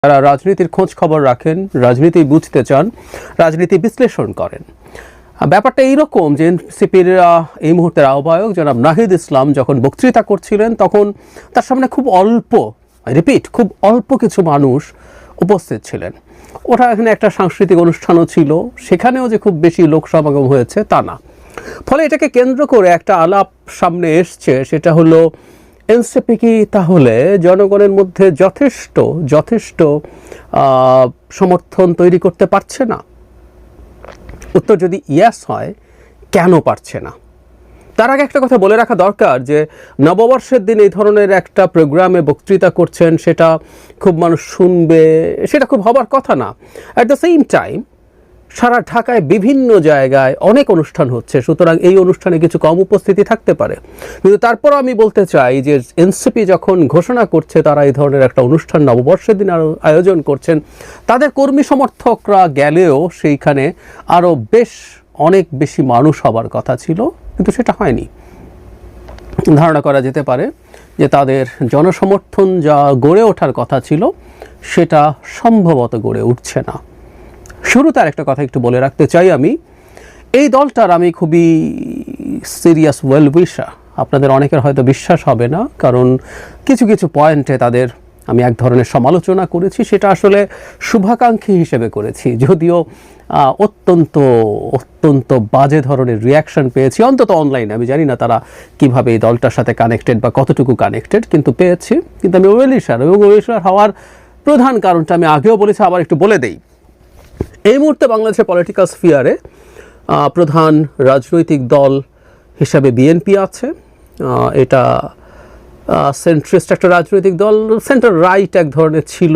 যারা রাজনীতির খোঁজ খবর রাখেন, রাজনীতি বুঝতে চান, রাজনীতি বিশ্লেষণ করেন। ব্যাপারটা এইরকম যে এনসিপির এই মুহূর্তের আহ্বায়ক জনাব নাহিদ ইসলাম যখন বক্তৃতা করছিলেন তখন তার সামনে খুব অল্প কিছু মানুষ উপস্থিত ছিলেন। ওটা এখানে একটা সাংস্কৃতিক অনুষ্ঠানও ছিল, সেখানেও যে খুব বেশি লোক সমাগম হয়েছে তা না। ফলে এটাকে কেন্দ্র করে একটা আলাপ সামনে এসছে, সেটা হলো এনসিপি কি তাহলে জনগণের মধ্যে যথেষ্ট সমর্থন তৈরি করতে পারছে না? উত্তর যদি ইয়েস হয়, কেন পারছে না? তার আগে একটা কথা বলে রাখা দরকার যে নববর্ষের দিন এই ধরনের একটা প্রোগ্রামে বক্তৃতা করছেন, সেটা খুব মানুষ শুনবে, সেটা খুব হবার কথা না। অ্যাট দ্য সেম টাইম সারা ঢাকায় বিভিন্ন জায়গায় অনেক অনুষ্ঠান হচ্ছে, সুতরাং এই অনুষ্ঠানে কিছু কম উপস্থিতি থাকতে পারে। কিন্তু তারপরও আমি বলতে চাই যে এনসিপি যখন ঘোষণা করছে তারা এই ধরনের একটা অনুষ্ঠান নববর্ষের দিন আয়োজন করছেন, তাদের কর্মী সমর্থকরা গেলেও সেইখানে আরও অনেক বেশি মানুষ হবার কথা ছিল, কিন্তু সেটা হয়নি। ধারণা করা যেতে পারে যে তাদের জনসমর্থন যা গড়ে ওঠার কথা ছিল সেটা সম্ভবত গড়ে উঠছে না। শুরুতে আরেকটা কথা একটু বলে রাখতে চাই, আমি এই দলটার আমি খুবই সিরিয়াস ওয়েল উইশার। আপনাদের অনেকের হয়তো বিশ্বাস হবে না, কারণ কিছু কিছু পয়েন্টে তাদের আমি এক ধরনের সমালোচনা করেছি, সেটা আসলে শুভাকাঙ্ক্ষী হিসেবে করেছি, যদিও অত্যন্ত বাজে ধরনের রিয়াকশন পেয়েছি, অন্তত অনলাইনে। আমি জানি না তারা কিভাবে এই দলটার সাথে কানেক্টেড বা কতটুকু কানেক্টেড, কিন্তু পেয়েছি। কিন্তু আমি ওয়েল উইশার, এবং ওয়েল উইশার হওয়ার প্রধান কারণটা আমি আগেও বলেছি, আবার একটু বলে দেই। এই মুহূর্তে বাংলাদেশের পলিটিক্যাল স্ফিয়ারে প্রধান রাজনৈতিক দল হিসাবে বিএনপি আছে। এটা সেন্ট্রিস্ট একটা রাজনৈতিক দল, সেন্টার রাইট এক ধরনের ছিল,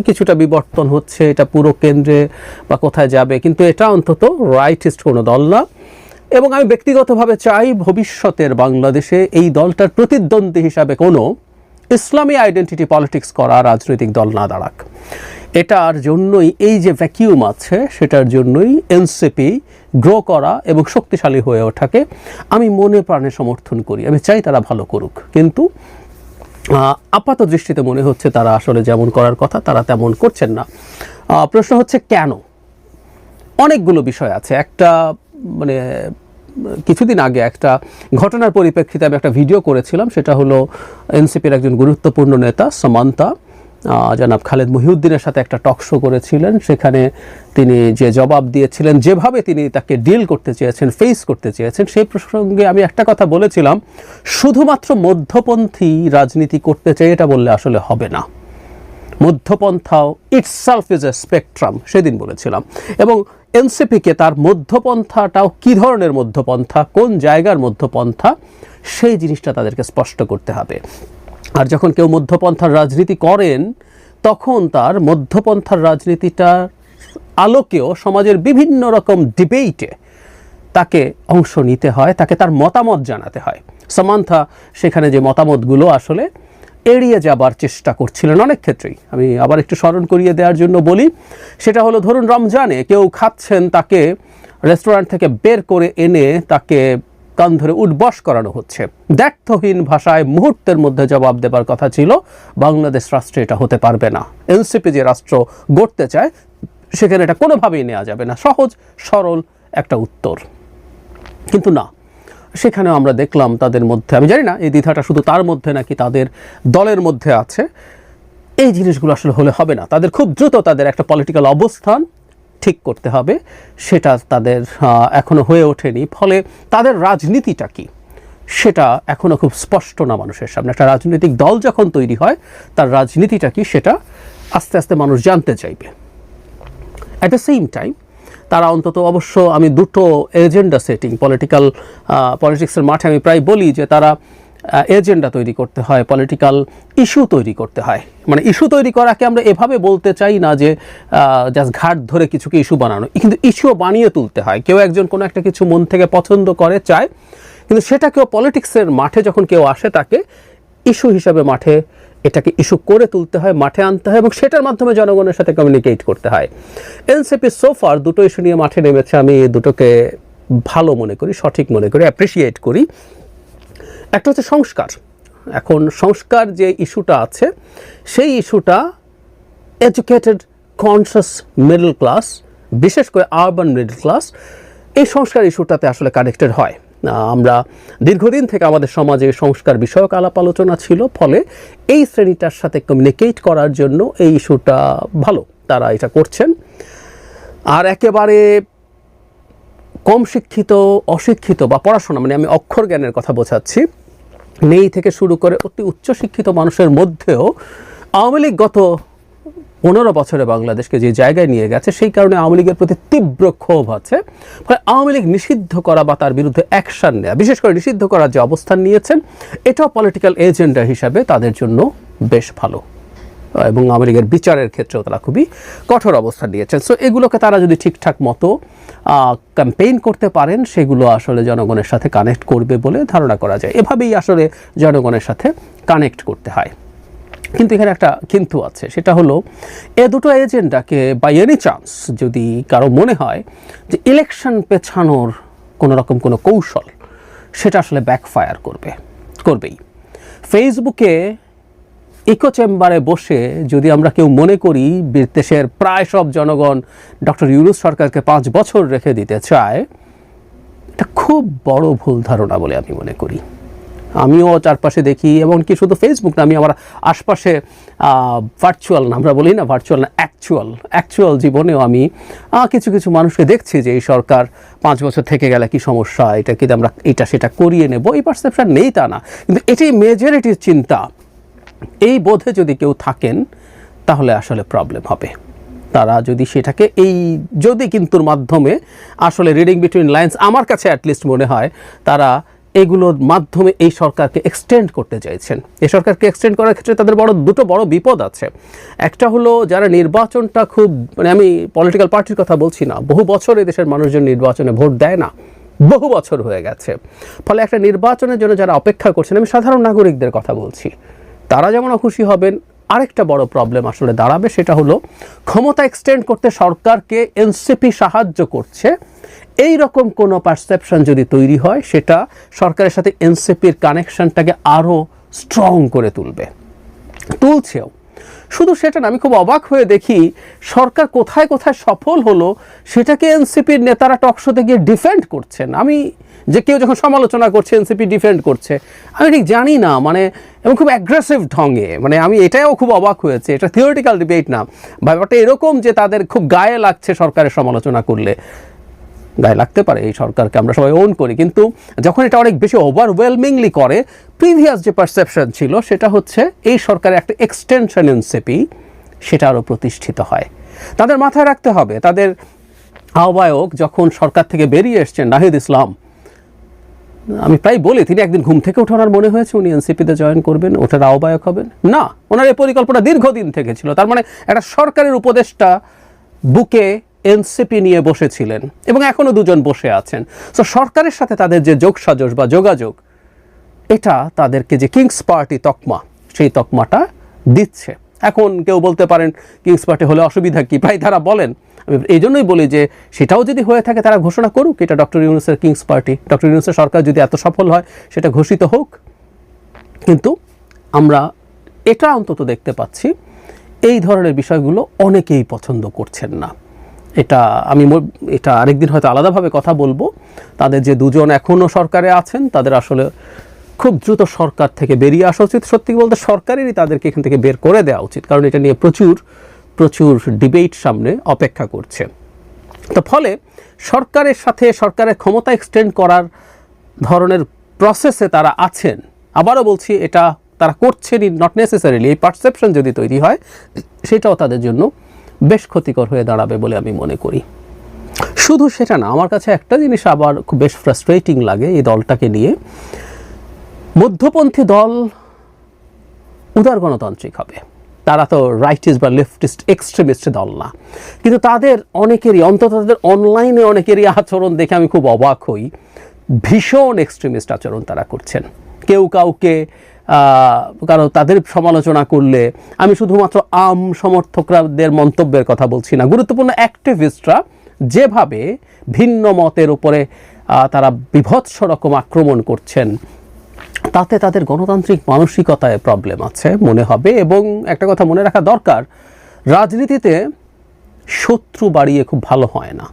কিছুটা বিবর্তন হচ্ছে, এটা পুরো কেন্দ্রে বা কোথায় যাবে, কিন্তু এটা অন্তত রাইটিস্ট কোনো দল না। এবং আমি ব্যক্তিগতভাবে চাই ভবিষ্যতের বাংলাদেশে এই দলটার প্রতিদ্বন্দ্বী হিসাবে কোনো ইসলামী আইডেন্টিটি পলিটিক্স করা রাজনৈতিক দল না দাঁড়াক। এটার জন্যই এই যে ভ্যাকিউম আছে, সেটার জন্যই এনসিপি গ্রো করা এবং শক্তিশালী হয়ে ওঠাকে আমি মনে প্রাণে সমর্থন করি। আমি চাই তারা ভালো করুক, কিন্তু আপাত দৃষ্টিতে মনে হচ্ছে তারা আসলে যেমন করার কথা তারা তেমন করছেন না। প্রশ্ন হচ্ছে কেন? অনেকগুলো বিষয় আছে। একটা কিছুদিন আগে একটা ঘটনার পরিপ্রেক্ষিতে আমি একটা ভিডিও করেছিলাম, সেটা হলো এনসিপির একজন গুরুত্বপূর্ণ নেতা সামান্তা জনাব খালেদ মহিউদ্দিনের সাথে একটা টক শো করেছিলেন। সেখানে তিনি যে জবাব দিয়েছিলেন, যেভাবে তিনি তাকে ডিল করতে চেয়েছেন, ফেস করতে চেয়েছেন, সেই প্রসঙ্গে আমি একটা কথা বলেছিলাম, শুধুমাত্র মধ্যপন্থী রাজনীতি করতে চাই এটা বললে আসলে হবে না। মধ্যপন্থাও ইটসেলফ ইজ এ স্পেকট্রাম, সেদিন বলেছিলাম। এবং এনসিপিকে তার মধ্যপন্থাটাও কী ধরনের মধ্যপন্থা, কোন জায়গার মধ্যপন্থা, সেই জিনিসটা তাদেরকে স্পষ্ট করতে হবে। আর যখন কেউ মধ্যপন্থার রাজনীতি করেন, তখন তার মধ্যপন্থার রাজনীতিটার আলোকেও সমাজের বিভিন্ন রকম ডিবেটে তাকে অংশ নিতে হয়, তাকে তার মতামত জানাতে হয়। সামান্থা সেখানে যে মতামতগুলো আসলে এড়িয়ে যাবার চেষ্টা করছিলেন অনেক ক্ষেত্রেই। আমি আবার একটু স্মরণ করিয়ে দেওয়ার জন্য বলি, সেটা হলো ধরুন রমজানে কেউ খাচ্ছেন, তাকে রেস্টুরেন্ট থেকে বের করে এনে তাকে কান ধরে উঠবস করানো হচ্ছে। দ্ব্যর্থহীন ভাষায় মুহূর্তের মধ্যে জবাব দেবার কথা ছিল, বাংলাদেশ রাষ্ট্রে এটা হতে পারবে না। এনসিপি যে রাষ্ট্র গড়তে চায় সেখানে এটা কোনোভাবেই নেওয়া যাবে না, সহজ সরল একটা উত্তর। কিন্তু না, সেখানেও আমরা দেখলাম তাদের মধ্যে, আমি জানি না এই দ্বিধাটা শুধু তার মধ্যে নাকি তাদের দলের মধ্যে আছে, এই জিনিসগুলো আসলে হলে হবে না। তাদের খুব দ্রুত তাদের একটা পলিটিক্যাল অবস্থান ঠিক করতে হবে, সেটা তাদের এখনো হয়ে ওঠেনি। ফলে তাদের রাজনীতিটা কি সেটা এখনো খুব স্পষ্ট না মানুষের সামনে। একটা রাজনৈতিক দল যখন তৈরি হয়, তার রাজনীতিটা কি সেটা আস্তে আস্তে মানুষ জানতে চাইবে। অ্যাট দ্য সেম টাইম তারা অন্তত, অবশ্য আমি দুটো এজেন্ডা সেটিং, পলিটিক্সের মাঠে আমি প্রায় বলি যে তারা এজেন্ডা তৈরি করতে হয়, পলিটিক্যাল ইস্যু তৈরি করতে হয়। মানে ইস্যু তৈরি করাকে আমরা এভাবে বলতে চাই না যে জাস্ট ঘাট ধরে কিছুকে ইস্যু বানানো, কিন্তু ইস্যুও বানিয়ে তুলতে হয়। কেউ একজন কোনো একটা কিছু মন থেকে পছন্দ করে, চায়, কিন্তু সেটাকেও পলিটিক্সের মাঠে যখন কেউ আসে তাকে ইস্যু হিসাবে মাঠে এটাকে ইস্যু করে তুলতে হয়, মাঠে আনতে হয়, এবং সেটার মাধ্যমে জনগণের সাথে কমিউনিকেট করতে হয়। এনসিপি সোফার দুটো ইস্যু নিয়ে মাঠে নেমেছে, আমি দুটোকে ভালো মনে করি, সঠিক মনে করি, অ্যাপ্রিসিয়েট করি। একটা হচ্ছে সংস্কার। এখন সংস্কার যে ইস্যুটা আছে, সেই ইস্যুটা এডুকেটেড কনসিয়াস মিডল ক্লাস, বিশেষ করে আরবান মিডল ক্লাস, এই সংস্কার ইস্যুটাতে আসলে কানেক্টেড হয়। আমরা দীর্ঘদিন থেকে আমাদের সমাজে সংস্কার বিষয়ক আলাপ আলোচনা ছিল, ফলে এই শ্রেণীটার সাথে কমিউনিকেট করার জন্য এই ইস্যুটা ভালো, তারা এটা করছেন। আর একেবারে কম শিক্ষিত, অশিক্ষিত বা পড়াশোনা, মানে আমি অক্ষর জ্ঞানের কথা বোঝাচ্ছি, নেই থেকে শুরু করে অতি উচ্চশিক্ষিত মানুষের মধ্যেও আওয়ামী লীগ গত 15 বছরে বাংলাদেশকে যে জায়গায় নিয়ে গেছে, সেই কারণে আওয়ামী লীগের প্রতি তীব্র ক্ষোভ আছে। ফলে আওয়ামী লীগ নিষিদ্ধ করা বা তার বিরুদ্ধে অ্যাকশন নেওয়া, বিশেষ করে নিষিদ্ধ করার যে অবস্থান নিয়েছেন, এটাও পলিটিক্যাল এজেন্ডা হিসাবে তাদের জন্য বেশ ভালো, এবং আওয়ামী লীগের বিচারের ক্ষেত্রেও তারা খুবই কঠোর অবস্থান নিয়েছেন। সো এগুলোকে তারা যদি ঠিকঠাক মতো ক্যাম্পেইন করতে পারেন, সেগুলো আসলে জনগণের সাথে কানেক্ট করবে বলে ধারণা করা যায়। এভাবেই আসলে জনগণের সাথে কানেক্ট করতে হয়। কিন্তু এখানে একটা কিন্তু আছে, সেটা হলো এ দুটো এজেন্ডাকে বাই এনি চান্স যদি কারো মনে হয় যে ইলেকশন পেছানোর কোনো রকম কোনো কৌশল, সেটা আসলে ব্যাকফায়ার করবেই। ফেসবুকে ইকো চেম্বারে বসে যদি আমরা কেউ মনে করি দেশের প্রায় সব জনগণ ডক্টর ইউনূস সরকারকে 5 বছর রেখে দিতে চায়, এটা খুব বড় ভুল ধারণা বলে আমি মনে করি। আমিও চারপাশে দেখি, এমনকি শুধু ফেসবুক না, আমি আমার আশপাশে ভার্চুয়াল, আমরা বলি না ভার্চুয়াল না, অ্যাকচুয়াল জীবনেও আমি কিছু কিছু মানুষকে দেখছি যে এই সরকার 5 বছর থেকে গেলে কি সমস্যা, এটা কি আমরা এটা সেটা করিয়ে নেব, এই পারসেপশন নেই তা না, কিন্তু এটাই মেজরিটির চিন্তা। এই বোধে যদি কেউ থাকেন, তাহলে আসলে প্রবলেম হবে। তারা যদি সেটাকে যদি কিন্তুর মাধ্যমে আসলে রিডিং বিটুইন লাইন্স, আমার কাছে অ্যাটলিস্ট মনে হয় তারা এগুলোর মাধ্যমে এই সরকারকে এক্সটেন্ড করতে চাইছেন। এই সরকারকে এক্সটেন্ড করার ক্ষেত্রে তাদের দুটো বড় বিপদ আছে। একটা হলো যারা নির্বাচনটা খুব, মানে আমি পলিটিক্যাল পার্টির কথা বলছি না, বহু বছর এই দেশের মানুষজন নির্বাচনে ভোট দেয় না, বহু বছর হয়ে গেছে। ফলে একটা নির্বাচনের জন্য যারা অপেক্ষা করছেন, আমি সাধারণ নাগরিকদের কথা বলছি, তারা যেমন অখুশি হবেন, আরেকটা বড় প্রবলেম আসলে দাঁড়াবে, সেটা হলো ক্ষমতা এক্সটেন্ড করতে সরকারকে এনসিপি সাহায্য করছে, এই রকম কোনো পারসেপশন যদি তৈরি হয়, সেটা সরকারের সাথে এনসিপির কানেকশনটাকে আরও স্ট্রং করে তুলছেও। শুধু সেটা না, আমি খুব অবাক হয়ে দেখি সরকার কোথায় কোথায় সফল হলো, সেটাকে এনসিপির নেতারা টকশোতে গিয়ে ডিফেন্ড করছেন। আমি যে কেউ যখন সমালোচনা করছে এনসিপি ডিফেন্ড করছে, আমি ঠিক জানি না, মানে এবং খুব অ্যাগ্রেসিভ ঢঙে, মানে আমি এটাও খুব অবাক হয়েছে। এটা থিওরিটিক্যাল ডিবেট না, ব্যাপারটা এরকম যে তাদের খুব গায়ে লাগছে সরকারের সমালোচনা করলে। গায়ে লাগতে পারে, এই সরকারকে আমরা সবাই ওন করি, কিন্তু যখন এটা অনেক বেশি ওভারওয়েলমিংলি করে, প্রিভিয়াস যে পারসেপশন ছিল সেটা হচ্ছে এই সরকারের একটা এক্সটেনশন এনসিপি, সেটা আরও প্রতিষ্ঠিত হয়। তাদের মাথায় রাখতে হবে, তাদের আহ্বায়ক যখন সরকার থেকে বেরিয়ে এসছেন নাহিদ ইসলাম, আমি প্রায় বলি তিনি একদিন ঘুম থেকে ওঠার মনে হয়েছে উনি এনসিপিতে জয়েন করবেন, ওটার আহ্বায়ক হবেন না। ওনার এই পরিকল্পনা দীর্ঘদিন থেকে ছিল। তার মানে একটা সরকারের উপদেষ্টা বুকে এনসিপি নিয়ে বসেছিলেন, এবং এখনও দুজন বসে আছেন। তো সরকারের সাথে তাদের যে যোগসাজশ বা যোগাযোগ, এটা তাদেরকে যে কিংস পার্টি তকমা, সেই তকমাটা দিচ্ছে। এখন কেউ বলতে পারেন কিংস পার্টি হলে অসুবিধা কি, প্রায় তারা বলেন। আমি এই জন্যই বলি যে সেটাও যদি হয়ে থাকে, তারা ঘোষণা করুক এটা ডক্টর ইউনূসের কিংস পার্টি। ডক্টর ইউনূসের সরকার যদি এত সফল হয়, সেটা ঘোষিত হোক। কিন্তু আমরা এটা অন্তত দেখতে পাচ্ছি, এই ধরনের বিষয়গুলো অনেকেই পছন্দ করছেন না। এটা আরেকদিন হয়তো আলাদাভাবে কথা বলবো। তাদের যে দুজন এখনও সরকারে আছেন, তাদের আসলে খুব দ্রুত সরকার থেকে বেরিয়ে আসা উচিত। সত্যি বলতে সরকারেরই তাদেরকে এখান থেকে বের করে দেওয়া উচিত, কারণ এটা নিয়ে প্রচুর ডিবেট সামনে অপেক্ষা করছে। তো ফলে সরকারের সাথে সরকারের ক্ষমতা এক্সটেন্ড করার ধরনের প্রসেসে তারা আছেন। আবারও বলছি, এটা তারা করছেনই, নট নেসেসারিলি। এই পারসেপশন যদি তৈরি হয়, সেটাও তাদের জন্য বেশ ক্ষতিকর হয়ে দাঁড়াবে বলে আমি মনে করি। শুধু সেটা না, আমার কাছে একটা জিনিস আবার খুব বেশ ফ্রাস্ট্রেটিং লাগে এই দলটাকে নিয়ে। মধ্যপন্থী দল উদার গণতান্ত্রিক হবে, তারা তো রাইটিস্ট বা লেফটিস্ট এক্সট্রিমিস্ট দল না, কিন্তু তাদের অনেকেরই, অন্তত তাদের অনলাইনে অনেকেরই আচরণ দেখে আমি খুব অবাক হই। ভীষণ এক্সট্রিমিস্ট আচরণ তারা করছেন। কেউ কাউকে কারণ তাদের সমালোচনা করলে, আমি শুধুমাত্র আম সমর্থকদের মন্তব্যের কথা বলছি না, গুরুত্বপূর্ণ অ্যাক্টিভিস্টরা যেভাবে ভিন্ন মতের উপরে তারা বিভৎস রকম আক্রমণ করছেন, তাতে তাদের গণতান্ত্রিক মানসিকতায় প্রবলেম আছে মনে হবে। এবং একটা কথা মনে রাখা দরকার রাজনীতিতে শত্রু বাড়িয়ে খুব ভালো হয় না,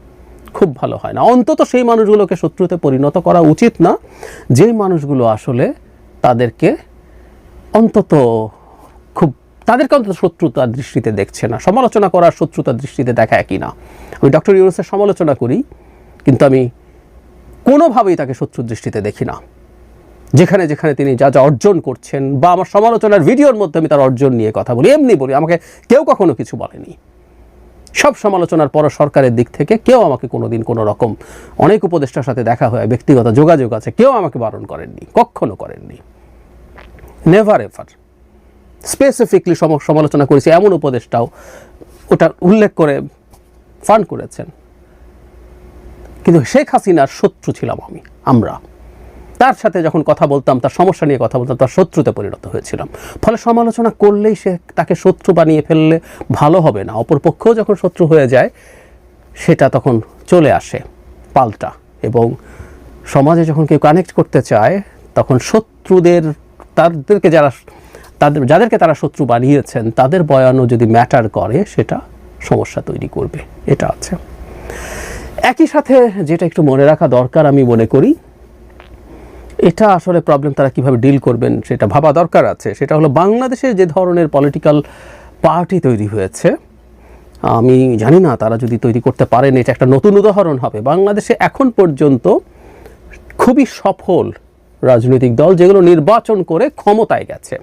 খুব ভালো হয় না। অন্তত সেই মানুষগুলোকে শত্রুতে পরিণত করা উচিত না যেই মানুষগুলো আসলে তাদেরকে অন্তত শত্রুতার দৃষ্টিতে দেখছে না। সমালোচনা করার শত্রুতার দৃষ্টিতে দেখা একই না। আমি ডক্টর ইউনূসের সমালোচনা করি, কিন্তু আমি কোনোভাবেই তাকে শত্রুর দৃষ্টিতে দেখি না। যেখানে যেখানে তিনি যা যা অর্জন করছেন, বা আমার সমালোচনার ভিডিওর মধ্যে আমি তার অর্জন নিয়ে কথা বলি, এমনি বলি, আমাকে কেউ কখনো কিছু বলেনি। সব সমালোচনার পর সরকারের দিক থেকে কেউ আমাকে কোনোদিন কোনো রকম, অনেক উপদেষ্টার সাথে দেখা হয়, ব্যক্তিগত যোগাযোগ আছে, কেউ আমাকে বারণ করেননি, কখনো করেননি, নেভার এভার। স্পেসিফিকলি সমালোচনা করেছি এমন উপদেষ্টাও ওটা উল্লেখ করে ফান্ড করেছেন। কিন্তু শেখ হাসিনার শত্রু ছিলাম আমরা। তার সাথে যখন কথা বলতাম, তার সমস্যা নিয়ে কথা বলতাম, তার শত্রুতে পরিণত হয়েছিলাম। ফলে সমালোচনা করলেই তাকে শত্রু বানিয়ে ফেললে ভালো হবে না। অপরপক্ষও যখন শত্রু হয়ে যায়, সেটা তখন চলে আসে পাল্টা। এবং সমাজে যখন কেউ কানেক্ট করতে চায়, তখন শত্রুদের, যাদেরকে তারা শত্রু বানিয়েছেন, তাদের বয়ানও যদি ম্যাটার করে, সেটা সমস্যা তৈরি করবে। এটা আছে। একই সাথে যেটা একটু মনে রাখা দরকার আমি মনে করি, এটা আসলে প্রবলেম তারা কিভাবে ডিল করবেন সেটা ভাবা দরকার আছে। সেটা হলো বাংলাদেশে যে ধরনের পলিটিক্যাল পার্টি তৈরি হয়েছে, আমি জানি না তারা যদি তৈরি করতে পারেন এটা একটা নতুন উদাহরণ হবে। বাংলাদেশে এখন পর্যন্ত খুবই সফল রাজনৈতিক দল যেগুলো নির্বাচন করে ক্ষমতায় গেছে,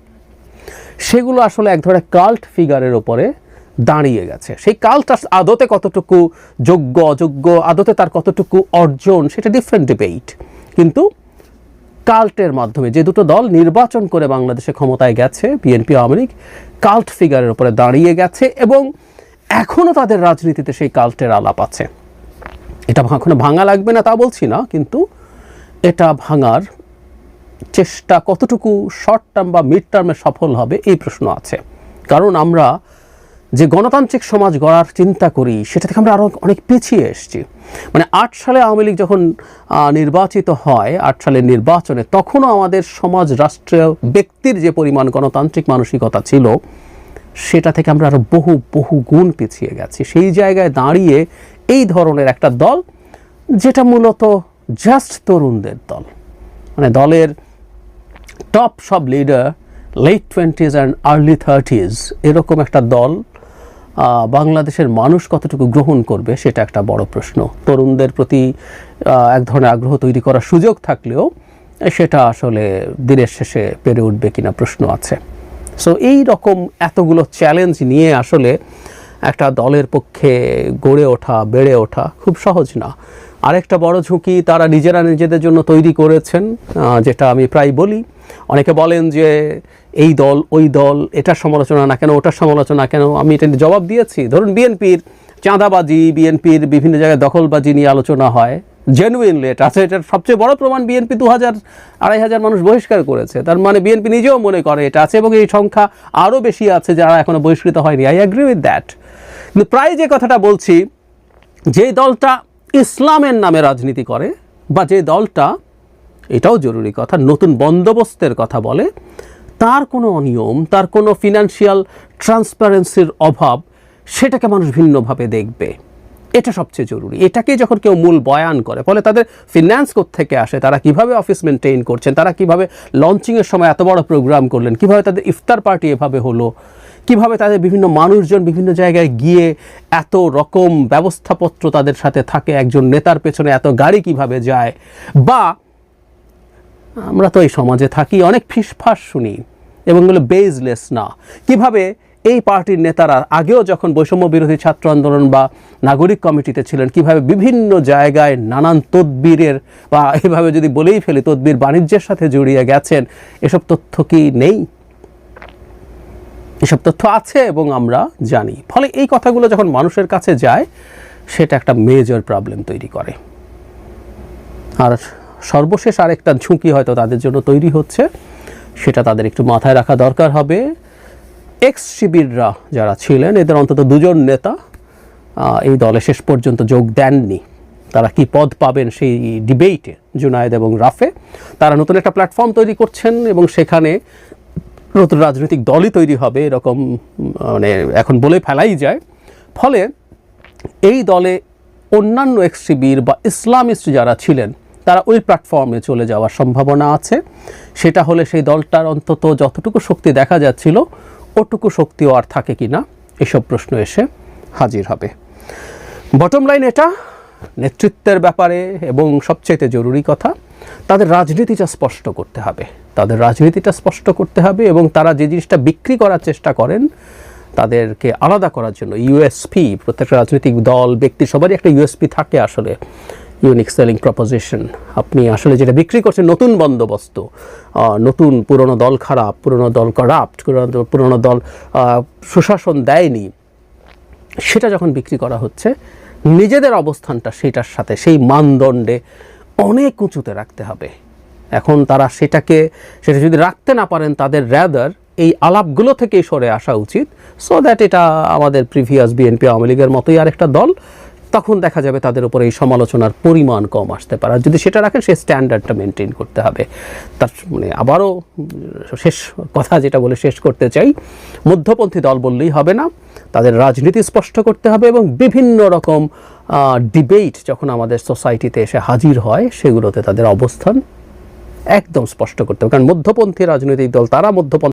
সেগুলো আসলে এক ধরনের কাল্ট ফিগারের ওপরে দাঁড়িয়ে গেছে। সেই কাল্ট আদতে কতটুকু যোগ্য অযোগ্য, আদতে তার কতটুকু অর্জন, সেটা ডিফারেন্ট ডিবেট। কিন্তু কাল্টের মাধ্যমে যে দুটো দল নির্বাচন করে বাংলাদেশে ক্ষমতায় গেছে, বিএনপি, আওয়ামী লীগ, কাল্ট ফিগারের উপরে দাঁড়িয়ে গেছে এবং এখনও তাদের রাজনীতিতে সেই কাল্টের আলাপ আছে। এটা এখনো ভাঙা লাগবে না তা বলছি না, কিন্তু এটা ভাঙার চেষ্টা কতটুকু শর্ট টার্ম বা মিড টার্মে সফল হবে এই প্রশ্ন আছে। কারণ আমরা যে গণতান্ত্রিক সমাজ গড়ার চিন্তা করি, সেটা থেকে আমরা আরও অনেক পিছিয়ে এসেছি। মানে ৮ সালে আওয়ামী লীগ যখন নির্বাচিত হয়, ৮ সালের নির্বাচনে, তখনও আমাদের সমাজ, রাষ্ট্রীয় ব্যক্তির যে পরিমাণ গণতান্ত্রিক মানসিকতা ছিল, সেটা থেকে আমরা আরও বহু গুণ পিছিয়ে গেছি। সেই জায়গায় দাঁড়িয়ে এই ধরনের একটা দল, যেটা মূলত জাস্ট তরুণদের দল, মানে দলের টপ সব leader late 20s and early 30s, এরকম একটা দল বাংলাদেশের মানুষ কতটুকু গ্রহণ করবে সেটা একটা বড় প্রশ্ন। তরুণদের প্রতি এক ধরনের আগ্রহ তৈরি করার সুযোগ থাকলেও সেটা আসলে দিনের শেষে পেরে উঠবে কিনা প্রশ্ন আছে। সো এই রকম এতগুলো চ্যালেঞ্জ নিয়ে আসলে একটা দলের পক্ষে গড়ে ওঠা, বেড়ে ওঠা খুব সহজ না। আরেকটা বড় ঝুঁকি তারা নিজেদের জন্য তৈরি করেছেন, যেটা আমি প্রায় বলি। অনেকে বলেন যে এই দল ওই দল, এটার সমালোচনা না কেন, ওটার সমালোচনা কেন। আমি এটা জবাব দিয়েছি। ধরুন বিএনপির চাঁদাবাজি, বিএনপির বিভিন্ন জায়গায় দখলবাজি নিয়ে আলোচনা হয়, জেনুইনলি এটা আছে। এটার সবচেয়ে বড় প্রমাণ বিএনপি 2,000-2,500 মানুষ বহিষ্কার করেছে। তার মানে বিএনপি নিজেও মনে করে এটা আছে, এবং এই সংখ্যা আরও বেশি আছে যারা এখনো বহিষ্কৃত হয়নি। I agree with that. কিন্তু প্রায় যে কথাটা বলছি, যে দলটা ইসলামের নামে রাজনীতি করে, বা যে দলটা, এটাও জরুরি কথা, নতুন বন্দোবস্তের কথা বলে, তার কোনো অনিয়ম, তার কোনো ফিনান্সিয়াল ট্রান্সপারেন্সির অভাব, সেটাকে মানুষ ভিন্নভাবে দেখবে। এটা সবচেয়ে জরুরি। এটাকে যখন কেউ মূল বয়ান করে, ফলে তাদের ফিন্যান্স কোত্থেকে আসে, তারা কিভাবে অফিস মেনটেইন করছেন, তারা কিভাবে লঞ্চিংয়ের সময় এত বড় প্রোগ্রাম করলেন, কিভাবে তাদের ইফতার পার্টি এভাবে হলো, কিভাবে তাদের বিভিন্ন মানুষজন বিভিন্ন জায়গায় গিয়ে এত রকম ব্যবস্থাপত্র তাদের সাথে থাকে, একজন নেতার পেছনে এত গাড়ি কিভাবে যায়, বা আমরা তো এই সমাজে থাকি, অনেক ফিসফাস শুনি এবং এগুলো বেজলেস না। কিভাবে এই পার্টির নেতারা আগেও যখন বৈষম্য বিরোধী ছাত্র আন্দোলন বা নাগরিক কমিটিতে ছিলেন, কিভাবে বিভিন্ন জায়গায় নানান তদবিরের, বা এভাবে যদি বলেই ফেলি তদবির বাণিজ্যের সাথে জড়িয়ে গেছেন। এসব তথ্য কি নেই? এসব তথ্য আছে এবং আমরা জানি। ফলে এই কথাগুলো যখন মানুষের কাছে যায়, সেটা একটা মেজর প্রবলেম তৈরি করে। আর সর্বশেষ আরেকটা ঝুঁকি হয়তো তাদের জন্য তৈরি হচ্ছে, সেটা তাদের একটু মাথায় রাখা দরকার হবে। এক্স শিবিররা যারা ছিলেন, এদের অন্তত 2 জন নেতা এই দলে শেষ পর্যন্ত যোগ দেননি। তারা কি পদ পাবেন সেই ডিবেটে, জুনায়েদ এবং রাফে, তারা নতুন একটা প্ল্যাটফর্ম তৈরি করছেন এবং সেখানে নতুন রাজনৈতিক দলই তৈরি হবে এরকম মানে এখন বলে ফেলাই যায়। ফলে এই দলে অন্যান্য এক্সট্রিমিস্ট বা ইসলামিস্ট যারা ছিলেন তারা ওই প্ল্যাটফর্মে চলে যাওয়ার সম্ভাবনা আছে। সেটা হলে সেই দলটার অন্তত যতটুকু শক্তি দেখা যাচ্ছিল ওটুকু শক্তিও আর থাকে কি না, এসব প্রশ্ন এসে হাজির হবে। বটম লাইন এটা নেতৃত্বের ব্যাপারে, এবং সবচেয়ে জরুরি কথা তাদের রাজনীতিটা স্পষ্ট করতে হবে। তাদের রাজনীতিটা স্পষ্ট করতে হবে এবং তারা যে জিনিসটা বিক্রি করার চেষ্টা করেন তাদেরকে আলাদা করার জন্য ইউএসপি, প্রত্যেকটা রাজনৈতিক দল ব্যক্তি সবারই একটা ইউএসপি থাকে, আসলে ইউনিক সেলিং প্রপোজিশন। আপনি আসলে যেটা বিক্রি করছেন নতুন বন্দোবস্ত, নতুন, পুরনো দল খারাপ, পুরনো দল করাপ্ট, পুরনো দল সুশাসন দেয়নি, সেটা যখন বিক্রি করা হচ্ছে নিজেদের অবস্থানটা সেটার সাথে সেই মানদণ্ডে অনেক উঁচুতে রাখতে হবে। এখন তারা সেটা যদি রাখতে না পারেন তাদের র্যাদার এই আলাপগুলো থেকেই সরে আসা উচিত, সো দ্যাট এটা আমাদের প্রিভিয়াস বিএনপি আওয়ামী লীগের মতোই আরেকটা দল, তখন দেখা যাবে তাদের উপরে এই সমালোচনার পরিমাণ কম আসতে পারে। আর যদি সেটা রাখেন সেই স্ট্যান্ডার্ডটা মেনটেন করতে হবে। তার মানে আবারও শেষ কথা যেটা বলে শেষ করতে চাই, মধ্যপন্থী দল বললেই হবে না, তাদের রাজনীতি স্পষ্ট করতে হবে এবং বিভিন্ন রকম ডিবেট যখন আমাদের সোসাইটিতে এসে হাজির হয় সেগুলোতে তাদের অবস্থান একদম স্পষ্ট করতে হবে। কারণ মধ্যপন্থী রাজনৈতিক দল তারা মধ্যপন্থী